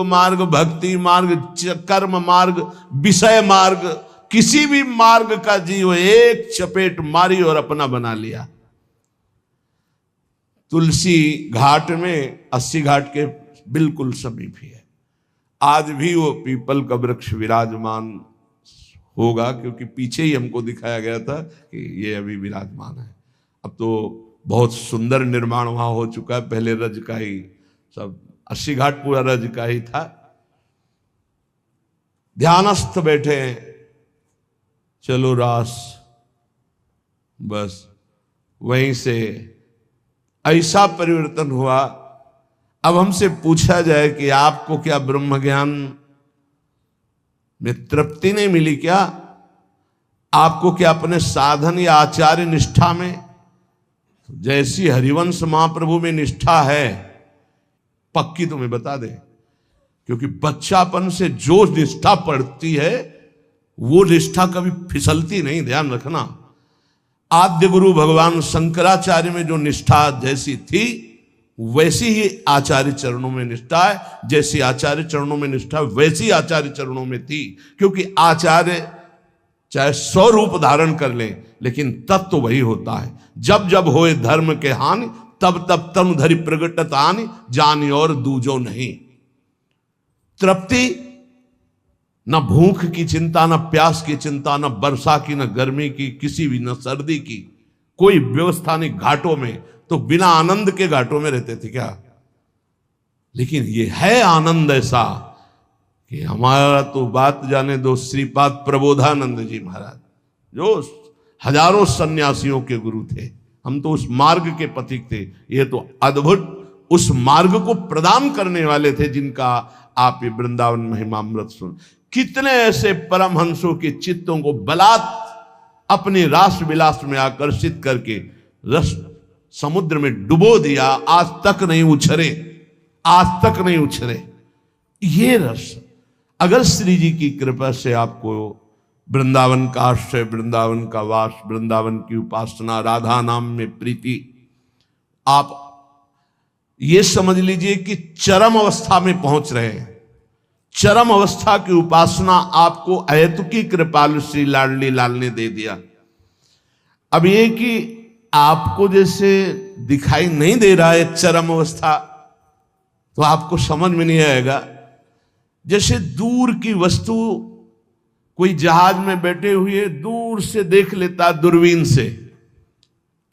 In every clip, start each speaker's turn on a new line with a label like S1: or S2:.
S1: मार्ग, भक्ति मार्ग, कर्म मार्ग, विषय मार्ग, किसी भी मार्ग का जीव एक चपेट मारी और अपना बना लिया। तुलसी घाट में 80 घाट के बिल्कुल समीप ही है। आज भी वो पीपल का वृक्ष विराजमान होगा, क्योंकि पीछे ही हमको दिखाया गया था कि ये अभी विराजमान है। अब तो बहुत सुंदर निर्माण वहां हो चुका है, पहले रज का ही सब 80 घाट पूरा रज का ही था। ध्यानस्थ बैठे हैं, चलो रास, बस वहीं से ऐसा परिवर्तन हुआ। अब हमसे पूछा जाए कि आपको क्या ब्रह्म ज्ञान में तृप्ति नहीं मिली क्या? आपको क्या अपने साधन या आचार्य निष्ठा में जैसी हरिवंश महाप्रभु में निष्ठा है, पक्की तुम्हें बता दे, क्योंकि बच्चापन से जो निष्ठा पड़ती है वो निष्ठा कभी फिसलती नहीं, ध्यान रखना। आद्य गुरु भगवान शंकराचार्य में जो निष्ठा जैसी थी वैसी ही आचार्य चरणों में निष्ठा है, जैसी आचार्य चरणों में निष्ठा वैसी आचार्य चरणों में थी। क्योंकि आचार्य चाहे 100 रूप धारण कर ले, लेकिन तत्व तो वही होता है। जब जब होए धर्म के हानि, तब तब तनु धरि प्रगटत आनि, जानी और दूजो नहीं। तृप्ति, न भूख की चिंता, न प्यास की चिंता, न वर्षा की, न गर्मी की, किसी भी, न सर्दी की, कोई व्यवस्था नहीं। घाटों में तो बिना आनंद के घाटों में रहते थे क्या? लेकिन ये है आनंद ऐसा कि हमारा तो बात जाने दो, श्रीपाद प्रबोधानंद जी महाराज जो हजारों सन्यासियों के गुरु थे, हम तो उस मार्ग के पथिक थे। ये तो अद्भुत उस मार्ग को प्रदान करने वाले थे जिनका आप ये वृंदावन महिमामृत सुन। कितने ऐसे परमहंसों के चित्तों को बलात् अपने रास विलास में आकर्षित करके रस समुद्र में डुबो दिया, आज तक नहीं उछरे, आज तक नहीं उछरे। ये रस अगर श्री जी की कृपा से आपको वृंदावन का आश्रय, वृंदावन का वास, वृंदावन की उपासना, राधा नाम में प्रीति, आप ये समझ लीजिए कि चरम अवस्था में पहुंच रहे हैं। चरम अवस्था की उपासना आपको अहेतुकी कृपालु श्री लाडली लाल ने दे दिया। अब ये कि आपको जैसे दिखाई नहीं दे रहा है चरम अवस्था, तो आपको समझ में नहीं आएगा। जैसे दूर की वस्तु कोई जहाज में बैठे हुए दूर से देख लेता दूरबीन से,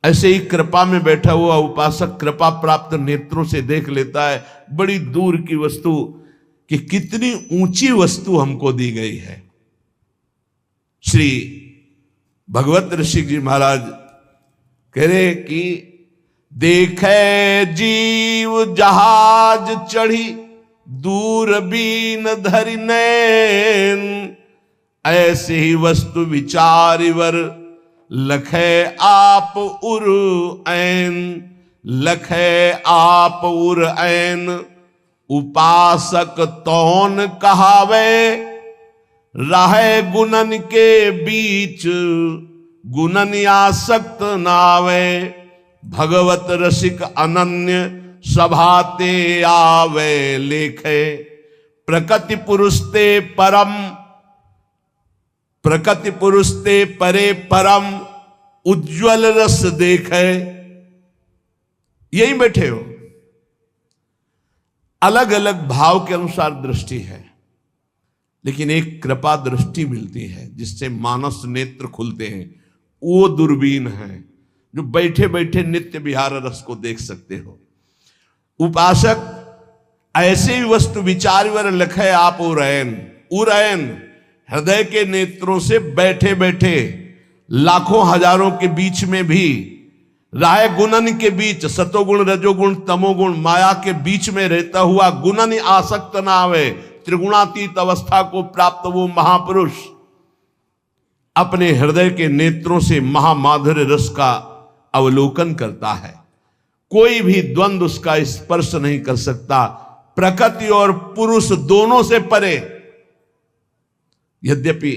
S1: ऐसे ही कृपा में बैठा हुआ उपासक कृपा प्राप्त नेत्रों से देख लेता है बड़ी दूर की वस्तु कि कितनी ऊंची वस्तु हमको दी गई है। श्री भगवत ऋषि जी महाराज कह रहे कि देखे जीव जहाज चढ़ी, दूरबीन धरि नैन, ऐसे ही वस्तु विचारिवर, लखे आप उर ऐन, लखे आप उर ऐन। उपासक तौन कहावे, राहे गुणन के बीच, गुणन आसक्त नावे। भगवत रसिक अनन्य सभाते आवे लेखे, प्रकृति पुरुषते परम, प्रकृति पुरुषते परे परम, उज्ज्वल रस देखे। यही बैठे हो, अलग अलग भाव के अनुसार दृष्टि है, लेकिन एक कृपा दृष्टि मिलती है जिससे मानस नेत्र खुलते हैं। वो दूरबीन है जो बैठे बैठे नित्य विहार रस को देख सकते हो। उपासक ऐसे ही वस्तु विचारवर लखे आप उरैन, उरैन हृदय के नेत्रों से बैठे बैठे लाखों हजारों के बीच में भी, राय गुणन के बीच, सतोगुण रजोगुण तमोगुण माया के बीच में रहता हुआ गुणन आसक्त ना आवे, त्रिगुणातीत अवस्था को प्राप्त वो महापुरुष अपने हृदय के नेत्रों से महामाधुर्य रस का अवलोकन करता है। कोई भी द्वंद्व उसका स्पर्श नहीं कर सकता। प्रकृति और पुरुष दोनों से परे, यद्यपि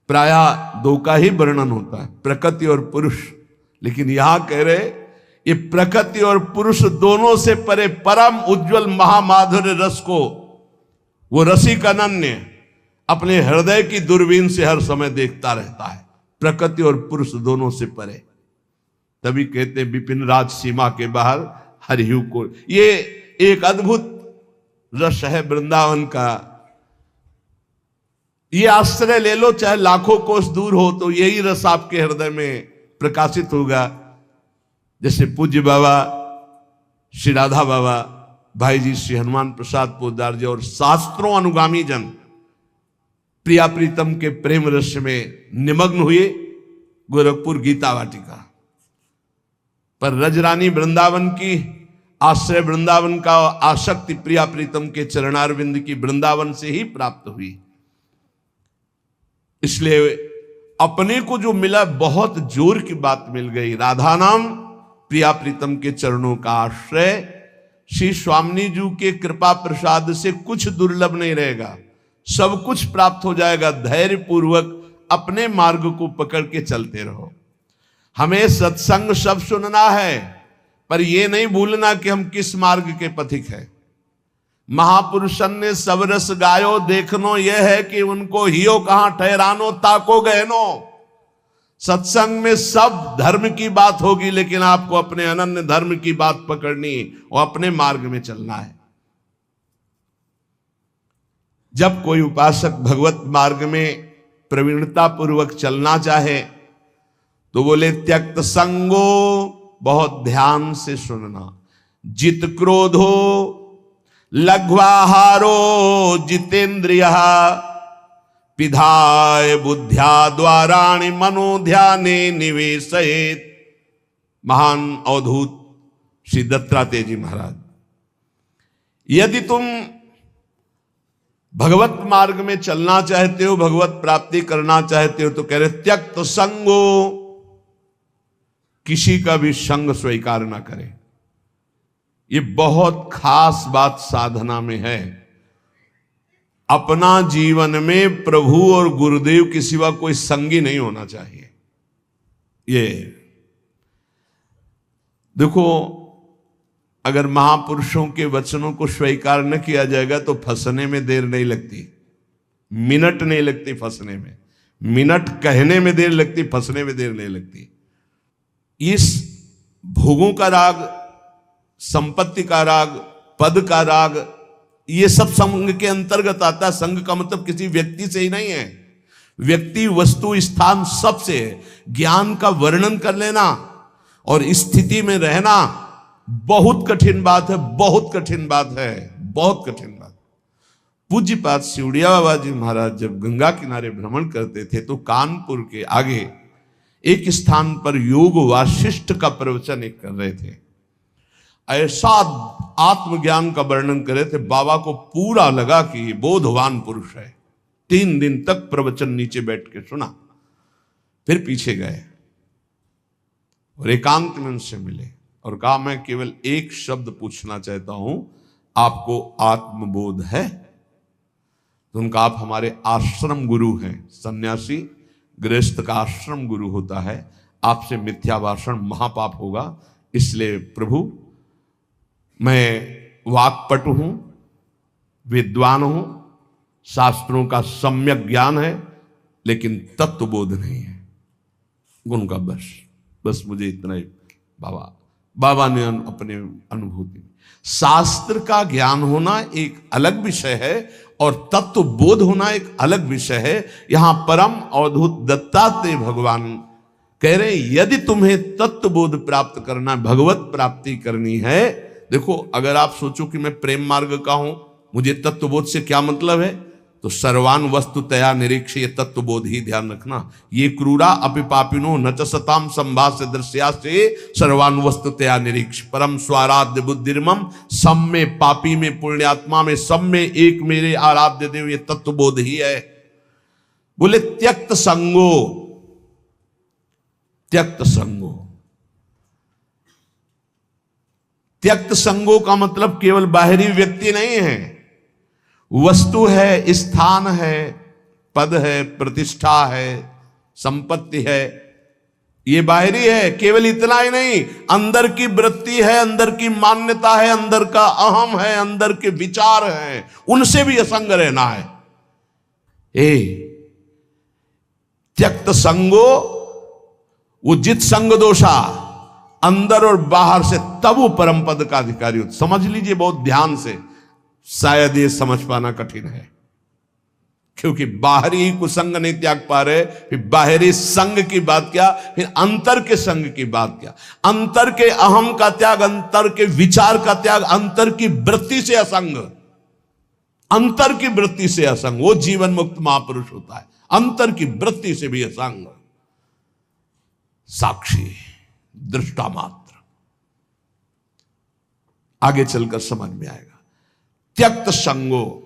S1: प्रायः दो का ही वर्णन होता है, प्रकृति और पुरुष, लेकिन यहां कह रहे ये प्रकृति और पुरुष दोनों से परे परम उज्जवल महामाधुर्य रस को वो रसिक अनन्य अपने हृदय की दूरबीन से हर समय देखता रहता है, प्रकृति और पुरुष दोनों से परे। तभी कहते विपिन राज सीमा के बाहर हरिहु को। ये एक अद्भुत रस है वृंदावन का। ये आश्रय ले लो, चाहे लाखों कोस दूर हो, तो यही रस आपके हृदय में प्रकाशित होगा। जैसे पूज्य बाबा श्री राधा बाबा, भाई जी श्री हनुमान प्रसाद पोद्दार जी और शास्त्रों अनुगामी जन प्रिया प्रीतम के प्रेम रस में निमग्न हुए गोरखपुर गीता वाटिका पर। रजरानी वृंदावन की आश्रय, वृंदावन का आसक्ति प्रिया प्रीतम के चरणारविंद की वृंदावन से ही प्राप्त हुई। इसलिए अपने को जो मिला बहुत जोर की बात मिल गई। राधा नाम प्रिया प्रीतम के चरणों का आश्रय। श्री स्वामी जी के कृपा प्रसाद से कुछ दुर्लभ नहीं रहेगा, सब कुछ प्राप्त हो जाएगा। धैर्य पूर्वक अपने मार्ग को पकड़ के चलते रहो। हमें सत्संग सब सुनना है, पर यह नहीं भूलना कि हम किस मार्ग के पथिक हैं। महापुरुषन ने सब रस गायो, देखनो यह है कि उनको हियो कहां ठहरानो, ताको गहनो। सत्संग में सब धर्म की बात होगी, लेकिन आपको अपने अनन्य धर्म की बात पकड़नी और अपने मार्ग में चलना है। जब कोई उपासक भगवत मार्ग में प्रवीणता पूर्वक चलना चाहे तो बोले त्यक्त संगो, बहुत ध्यान से सुनना। जित क्रोधो लघ्वाहारो जितेंद्रिय, पिधाय बुद्ध्या द्वाराणि मनोध्याने निवेशयेत्। महान अवधूत श्री दत्तात्रेय जी महाराज, यदि तुम भगवत मार्ग में चलना चाहते हो, भगवत प्राप्ति करना चाहते हो, तो कह रहे त्यक्त संगो, किसी का भी संग स्वीकार ना करें। ये बहुत खास बात साधना में है। अपना जीवन में प्रभु और गुरुदेव के सिवा कोई संगी नहीं होना चाहिए। ये देखो, अगर महापुरुषों के वचनों को स्वीकार न किया जाएगा तो फंसने में देर नहीं लगती, मिनट नहीं लगती फंसने में। मिनट कहने में देर लगती, फंसने में देर नहीं लगती। इस भोगों का राग, संपत्ति का राग, पद का राग, ये सब संग के अंतर्गत आता है। संग का मतलब किसी व्यक्ति से ही नहीं है, व्यक्ति, वस्तु, स्थान सब से है। ज्ञान का वर्णन कर लेना और स्थिति में रहना बहुत कठिन बात है, बहुत कठिन बात है, बहुत कठिन बात। पूज्यपाद सिवड़िया बाबा जी महाराज जब गंगा किनारे भ्रमण करते थे तो कानपुर के आगे एक स्थान पर योग वाशिष्ठ का प्रवचन एक कर रहे थे। ऐसा आत्मज्ञान का वर्णन करे थे, बाबा को पूरा लगा कि ये बोधवान पुरुष है। 3 दिन तक प्रवचन नीचे बैठ के सुना, फिर पीछे गए और एकांत में उनसे मिले और कहा, मैं केवल एक शब्द पूछना चाहता हूं, आपको आत्मबोध है? तो उनका, आप हमारे आश्रम गुरु हैं। सन्यासी गृहस्थ का आश्रम गुरु होता है। आपसे मिथ्या भाषण महापाप होगा, इसलिए प्रभु मैं वाक्पटु हूं, विद्वान हूं, शास्त्रों का सम्यक ज्ञान है, लेकिन तत्वबोध नहीं है। उनका बस मुझे इतना ही। बाबा ने अपने अनुभूति, शास्त्र का ज्ञान होना एक अलग विषय है और तत्व बोध होना एक अलग विषय है। यहां परम अवधूत दत्तात्रेय भगवान कह रहे, यदि तुम्हें तत्व बोध प्राप्त करना, भगवत प्राप्ति करनी है, देखो, अगर आप सोचो कि मैं प्रेम मार्ग का हूं, मुझे तत्वबोध से क्या मतलब है, तो सर्वान वस्तु तया निरीक्ष, ये तत्वबोध ही ध्यान रखना। ये क्रूरा अपि पापिनो न च सताम संभाष्य दृश्या से सर्वान वस्तु तया निरीक्ष। परम स्वाराध्य बुद्धिर्मम, सब में, पापी में, पुण्यात्मा में, सब में एक मेरे आराध्य देव, ये तत्वबोध ही है। बोले त्यक्त संगो, त्यक्त संगो। त्यक्त संगो का मतलब केवल बाहरी व्यक्ति नहीं है, वस्तु है, स्थान है, पद है, प्रतिष्ठा है, संपत्ति है, ये बाहरी है। केवल इतना ही नहीं, अंदर की वृत्ति है, अंदर की मान्यता है, अंदर का अहम है, अंदर के विचार हैं, उनसे भी असंग रहना है। त्यक्त संगो वो जित संग दोषा, अंदर और बाहर से तब वो परम पद का अधिकारी होता। समझ लीजिए बहुत ध्यान से, शायद ये समझ पाना कठिन है, क्योंकि बाहरी कुसंग नहीं त्याग पा रहे, फिर बाहरी संग की बात क्या, फिर अंतर के संग की बात क्या। अंतर के अहम का त्याग, अंतर के विचार का त्याग, अंतर की वृत्ति से असंग, अंतर की वृत्ति से असंग, वो जीवन मुक्त महापुरुष होता है। अंतर की वृत्ति से भी असंग, साक्षी, दृष्टा मात्र। आगे चलकर समझ में आएगा। त्यक्त संगो,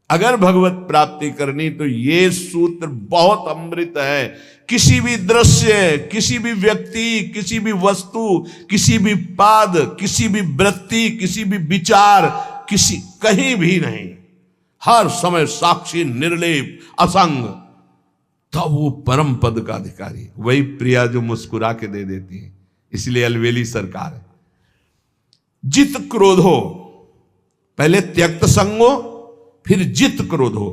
S1: अगर भगवत प्राप्ति करनी तो ये सूत्र बहुत अमृत है। किसी भी दृश्य, किसी भी व्यक्ति, किसी भी वस्तु, किसी भी पाद, किसी भी वृत्ति, किसी भी विचार, किसी कहीं भी नहीं, हर समय साक्षी, निर्लेप, असंग, तब वो परम पद का अधिकारी। वही प्रिया जो मुस्कुरा के दे देती है, इसलिए अलवेली सरकार है। जित क्रोधो, पहले त्यक्त संगो, फिर जित क्रोध हो।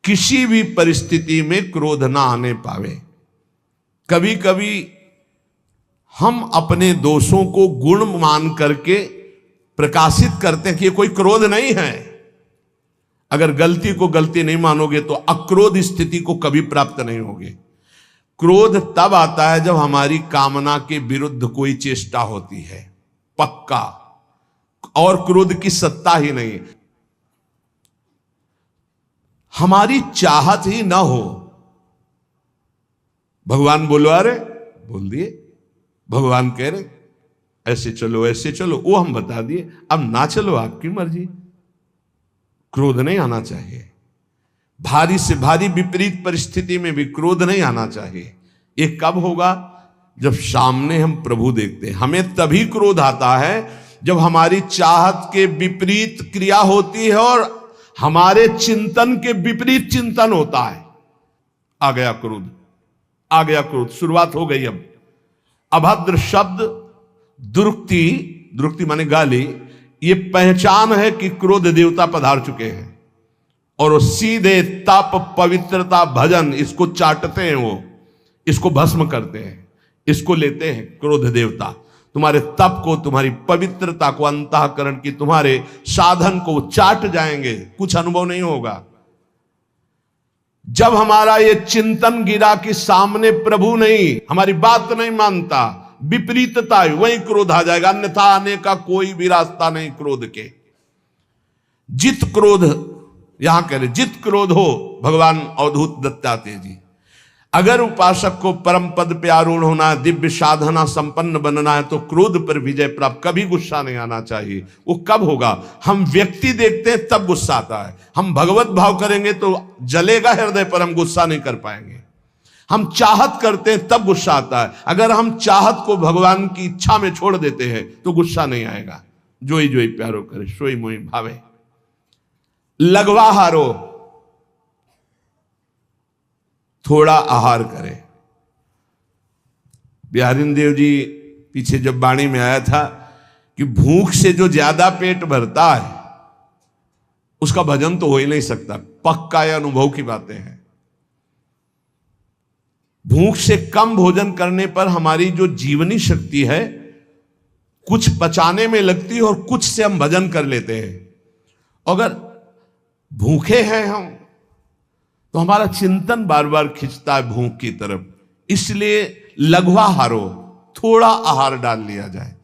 S1: किसी भी परिस्थिति में क्रोध ना आने पावे। कभी कभी हम अपने दोषों को गुण मान करके प्रकाशित करते हैं कि ये कोई क्रोध नहीं है। अगर गलती को गलती नहीं मानोगे तो अक्रोध स्थिति को कभी प्राप्त नहीं होगे। क्रोध तब आता है जब हमारी कामना के विरुद्ध कोई चेष्टा होती है, पक्का, और क्रोध की सत्ता ही नहीं, हमारी चाहत ही ना हो। भगवान बोलवा रहे, बोल दिए, भगवान कह रहे ऐसे चलो ऐसे चलो, वो हम बता दिए, अब ना चलो आपकी मर्जी। क्रोध नहीं आना चाहिए। भारी से भारी विपरीत परिस्थिति में भी क्रोध नहीं आना चाहिए। ये कब होगा? जब सामने हम प्रभु देखते हैं। हमें तभी क्रोध आता है जब हमारी चाहत के विपरीत क्रिया होती है और हमारे चिंतन के विपरीत चिंतन होता है। आ गया क्रोध, आ गया क्रोध, शुरुआत हो गई। अब अभद्र शब्द, दुरुक्ति, दुरुक्ति माने गाली, ये पहचान है कि क्रोध देवता पधार चुके हैं। और वो सीधे तप, पवित्रता, भजन, इसको चाटते हैं, वो इसको भस्म करते हैं, इसको लेते हैं। क्रोध देवता तुम्हारे तप को, तुम्हारी पवित्रता को, अंतःकरण की तुम्हारे साधन को चाट जाएंगे, कुछ अनुभव नहीं होगा। जब हमारा ये चिंतन गिरा कि सामने प्रभु नहीं, हमारी बात नहीं मानता, विपरीतता, वही क्रोध आ जाएगा। अन्यथा आने का कोई भी रास्ता नहीं क्रोध के। जित क्रोध, यहां कह रहे जित क्रोध हो, भगवान अवधूत दत्तात्रेय जी। अगर उपासक को परम पद पे आरूढ़ होना है, दिव्य साधना संपन्न बनना है, तो क्रोध पर विजय प्राप्त, कभी गुस्सा नहीं आना चाहिए। वो कब होगा? हम व्यक्ति देखते हैं तब गुस्सा आता है। हम भगवत भाव करेंगे तो जलेगा हृदय पर, हम गुस्सा नहीं कर पाएंगे। हम चाहत करते हैं तब गुस्सा आता है। अगर हम चाहत को भगवान की इच्छा में छोड़ देते हैं तो गुस्सा नहीं आएगा। जोई जोई प्यारो करे, सोई मोई भावे। लगवा हारो, थोड़ा आहार करें। बिहारी देव जी पीछे जब वाणी में आया था कि भूख से जो ज्यादा पेट भरता है उसका भजन तो हो ही नहीं सकता। पक्का यह अनुभव की बातें हैं। भूख से कम भोजन करने पर हमारी जो जीवनी शक्ति है कुछ पचाने में लगती है और कुछ से हम भजन कर लेते हैं। अगर भूखे हैं हम तो हमारा चिंतन बार बार खिंचता है भूख की तरफ। इसलिए लघुआ हारो, थोड़ा आहार डाल लिया जाए।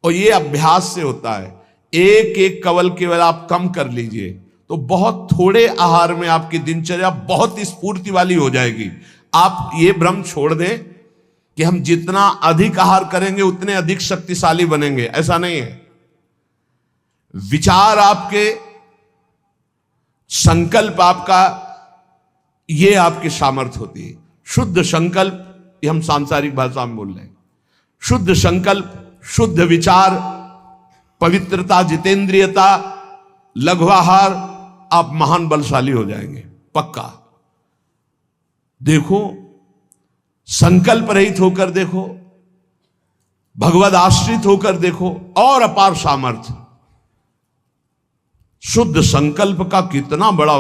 S1: और ये अभ्यास से होता है। एक एक कवल केवल आप कम कर लीजिए तो बहुत थोड़े आहार में आपकी दिनचर्या बहुत स्फूर्ति वाली हो जाएगी। आप ये भ्रम छोड़ दें कि हम जितना अधिक आहार करेंगे उतने अधिक शक्तिशाली बनेंगे, ऐसा नहीं है। विचार आपके, संकल्प आपका, ये आपकी सामर्थ्य होती है। शुद्ध संकल्प, ये हम सांसारिक भाषा में बोल रहे हैं। शुद्ध संकल्प, शुद्ध विचार, पवित्रता, जितेंद्रियता, लघुआहार, आप महान बलशाली हो जाएंगे, पक्का। देखो संकल्प रहित होकर देखो, भगवद आश्रित होकर देखो, और अपार सामर्थ्य। शुद्ध संकल्प का कितना बड़ा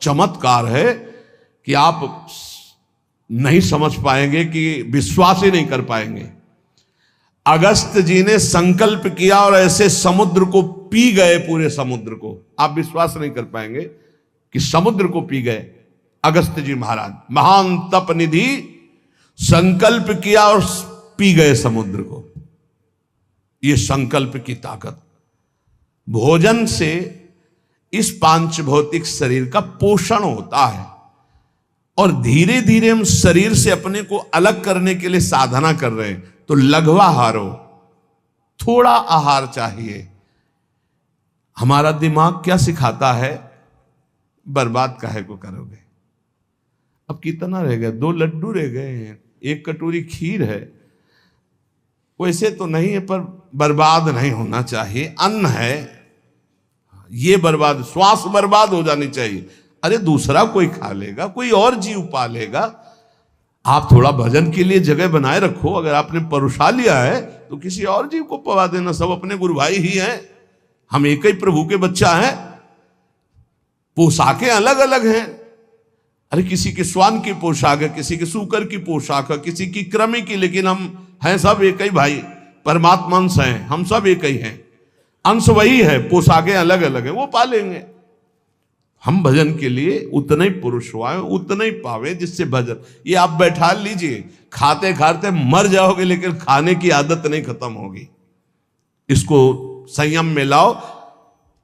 S1: चमत्कार है कि आप नहीं समझ पाएंगे, कि विश्वास ही नहीं कर पाएंगे। अगस्त जी ने संकल्प किया और ऐसे समुद्र को पी गए, पूरे समुद्र को। आप विश्वास नहीं कर पाएंगे कि समुद्र को पी गए अगस्त जी महाराज। महान तप निधि, संकल्प किया और पी गए समुद्र को। ये संकल्प की ताकत। भोजन से इस पांच भौतिक शरीर का पोषण होता है, और धीरे धीरे हम शरीर से अपने को अलग करने के लिए साधना कर रहे हैं। तो लघ्वाहारो, थोड़ा आहार चाहिए। हमारा दिमाग क्या सिखाता है? बर्बाद काहे को करोगे? अब कितना रह गया? 2 लड्डू रह गए हैं, 1 कटोरी खीर है। वैसे तो नहीं है, पर बर्बाद नहीं होना चाहिए। अन्न है, ये बर्बाद, श्वास बर्बाद हो जानी चाहिए। अरे दूसरा कोई खा लेगा, कोई और जीव पालेगा। आप थोड़ा भजन के लिए जगह बनाए रखो। अगर आपने परुषा लिया है तो किसी और जीव को पवा देना। सब अपने गुरु भाई ही हैं, हम एक ही प्रभु के बच्चा हैं। पोशाकें अलग अलग हैं। अरे किसी के श्वान की पोशाक है, किसी के सूकर की पोशाक है, किसी की कृमि की, लेकिन हम हैं सब एक ही भाई, परमात्मा अंश हैं, हम सब एक ही हैं। अंश वही है, पोशाकें अलग अलग हैं, वो पालेंगे। हम भजन के लिए उतने ही पुरुष हुआ है, उतने ही पावे जिससे भजन। ये आप बैठा लीजिए, खाते खाते मर जाओगे, लेकिन खाने की आदत नहीं खत्म होगी। इसको संयम में लाओ।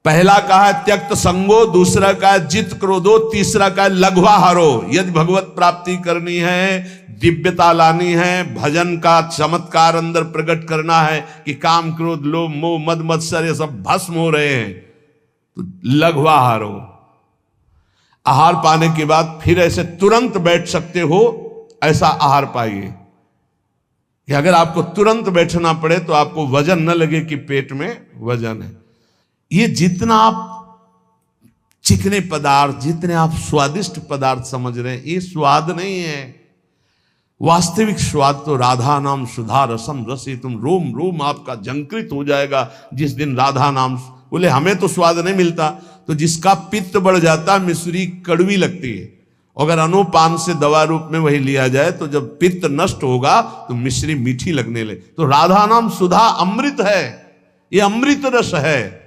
S1: पहला कहा है त्यक्त संगो, दूसरा कहा है जित क्रोधो, तीसरा कहा है लघ्वाहारो। यदि भगवत प्राप्ति करनी है, दिव्यता लानी है, भजन का चमत्कार अंदर प्रकट करना है कि काम क्रोध लोभ मोह मद मत्सर ये सब भस्म हो रहे हैं, तो लघ्वाहारो। आहार पाने के बाद फिर ऐसे तुरंत बैठ सकते हो, ऐसा आहार पाइए कि अगर आपको तुरंत बैठना पड़े तो आपको वजन न लगे कि पेट में वजन है। ये जितना आप चिकने पदार्थ, जितने आप स्वादिष्ट पदार्थ समझ रहे हैं, ये स्वाद नहीं है। वास्तविक स्वाद तो राधा नाम सुधा रसम रसी, तुम रोम रोम आपका झंकृत हो जाएगा जिस दिन राधा नाम। बोले हमें तो स्वाद नहीं मिलता, तो जिसका पित्त बढ़ जाता, मिश्री कड़वी लगती है। अगर अनुपान से दवा रूप में वही लिया जाए तो जब पित्त नष्ट होगा तो मिश्री मीठी लगने लगे। तो राधा नाम सुधा अमृत है, ये अमृत रस है।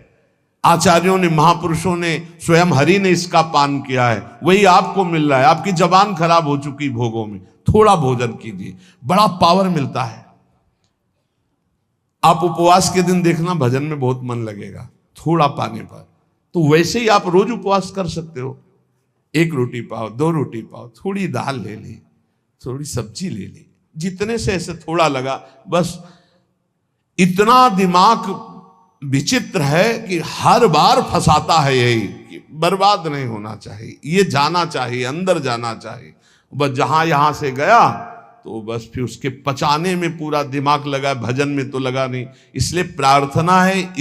S1: आचार्यों ने, महापुरुषों ने, स्वयं हरि ने इसका पान किया है, वही आपको मिल रहा है। आपकी जबान खराब हो चुकी भोगों में, थोड़ा भोजन कीजिए, बड़ा पावर मिलता है। आप उपवास के दिन देखना, भजन में बहुत मन लगेगा थोड़ा पाने पर। तो वैसे ही आप रोज उपवास कर सकते हो। 1 रोटी पाओ, 2 रोटी पाओ, थोड़ी दाल ले ली, थोड़ी सब्जी ले ली, जितने से ऐसे थोड़ा लगा बस। इतना दिमाग विचित्र है कि हर बार फंसाता है यही कि बर्बाद नहीं होना चाहिए, ये जाना चाहिए, अंदर जाना चाहिए। बस जहां यहां से गया तो बस फिर उसके पचाने में पूरा दिमाग लगा, भजन में तो लगा नहीं। इसलिए प्रार्थना है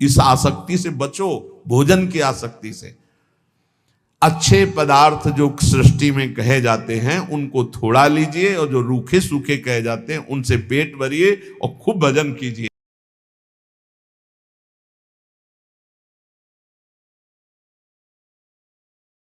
S1: इस आसक्ति से बचो, भोजन की आसक्ति से। अच्छे पदार्थ जो सृष्टि में कहे जाते हैं उनको थोड़ा लीजिए, और जो रूखे सूखे कहे जाते हैं उनसे पेट भरिए और खूब भजन कीजिए।